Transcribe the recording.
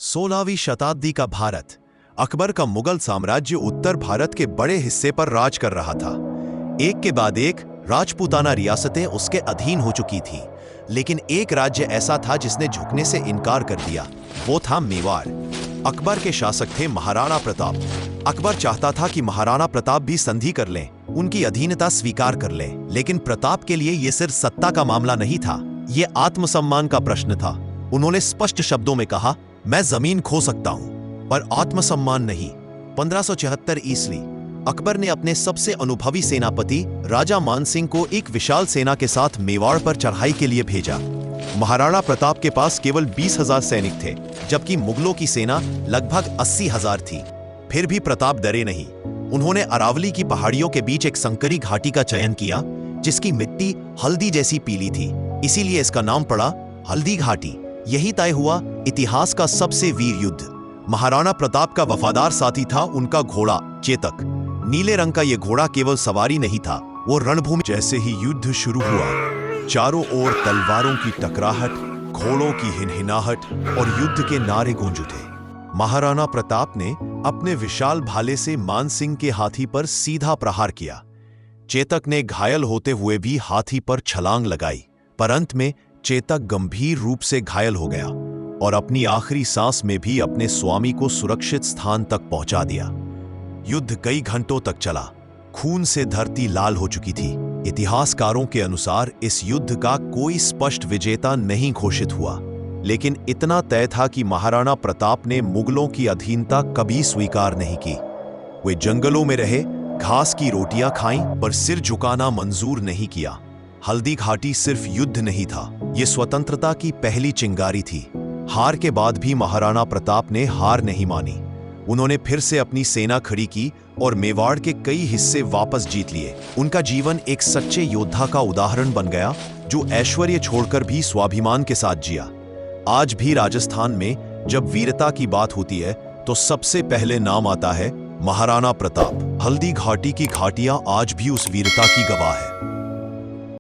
16वीं शताब्दी का भारत। अकबर का मुगल साम्राज्य उत्तर भारत के बड़े हिस्से पर राज कर रहा था। एक के बाद एक राजपूताना रियासतें उसके अधीन हो चुकी थी, लेकिन एक राज्य ऐसा था जिसने झुकने से इनकार कर दिया। वो था मेवाड़। अकबर के शासक थे महाराणा प्रताप। अकबर चाहता था कि महाराणा प्रताप भी संधि कर लें, उनकी अधीनता स्वीकार कर लें, लेकिन प्रताप के लिए यह सिर्फ सत्ता का मामला नहीं था, यह आत्मसम्मान का प्रश्न था। उन्होंने स्पष्ट शब्दों में कहा, मैं जमीन खो सकता हूं पर आत्मसम्मान नहीं। 1576 ईस्वी अकबर ने अपने सबसे अनुभवी सेनापति राजा मानसिंह को एक विशाल सेना के साथ मेवाड़ पर चढ़ाई के लिए भेजा। महाराणा प्रताप के पास केवल 20,000 सैनिक थे, जबकि मुगलों की सेना लगभग 80,000 थी। फिर भी प्रताप डरे नहीं। उन्होंने अरावली की पहाड़ियों के बीच एक संकरी घाटी का चयन किया, जिसकी मिट्टी हल्दी जैसी पीली थी, इसीलिए इसका नाम पड़ा हल्दी घाटी। यही तय हुआ इतिहास का सबसे वीर युद्ध। महाराणा प्रताप का वफादार साथी था उनका घोड़ा चेतक। नीले रंग का यह घोड़ा केवल सवारी नहीं था, वो रणभूमि। जैसे ही युद्ध शुरू हुआ, चारों ओर तलवारों की टकराहट, घोड़ों की हिनहिनाहट और युद्ध के नारे गूंज उठे। महाराणा प्रताप ने अपने विशाल भाले से मानसिंह के हाथी पर सीधा प्रहार किया। चेतक ने घायल होते हुए भी हाथी पर छलांग लगाई, पर अंत में चेतक गंभीर रूप से घायल हो गया और अपनी आखिरी सांस में भी अपने स्वामी को सुरक्षित स्थान तक पहुंचा दिया। युद्ध कई घंटों तक चला। खून से धरती लाल हो चुकी थी। इतिहासकारों के अनुसार इस युद्ध का कोई स्पष्ट विजेता नहीं घोषित हुआ, लेकिन इतना तय था कि महाराणा प्रताप ने मुगलों की अधीनता कभी स्वीकार नहीं की। वे जंगलों में रहे, घास की रोटियां खाईं, पर सिर झुकाना मंजूर नहीं किया। हल्दी घाटी सिर्फ युद्ध नहीं था, यह स्वतंत्रता की पहली चिंगारी थी। हार के बाद भी महाराणा प्रताप ने हार नहीं मानी। उन्होंने फिर से अपनी सेना खड़ी की और मेवाड़ के कई हिस्से वापस जीत लिए। उनका जीवन एक सच्चे योद्धा का उदाहरण बन गया, जो ऐश्वर्य छोड़कर भी स्वाभिमान के साथ जिया। आज भी राजस्थान में जब वीरता की बात होती है तो सबसे पहले नाम आता है महाराणा प्रताप। हल्दी घाटी की घाटियां आज भी उस वीरता की गवाह है।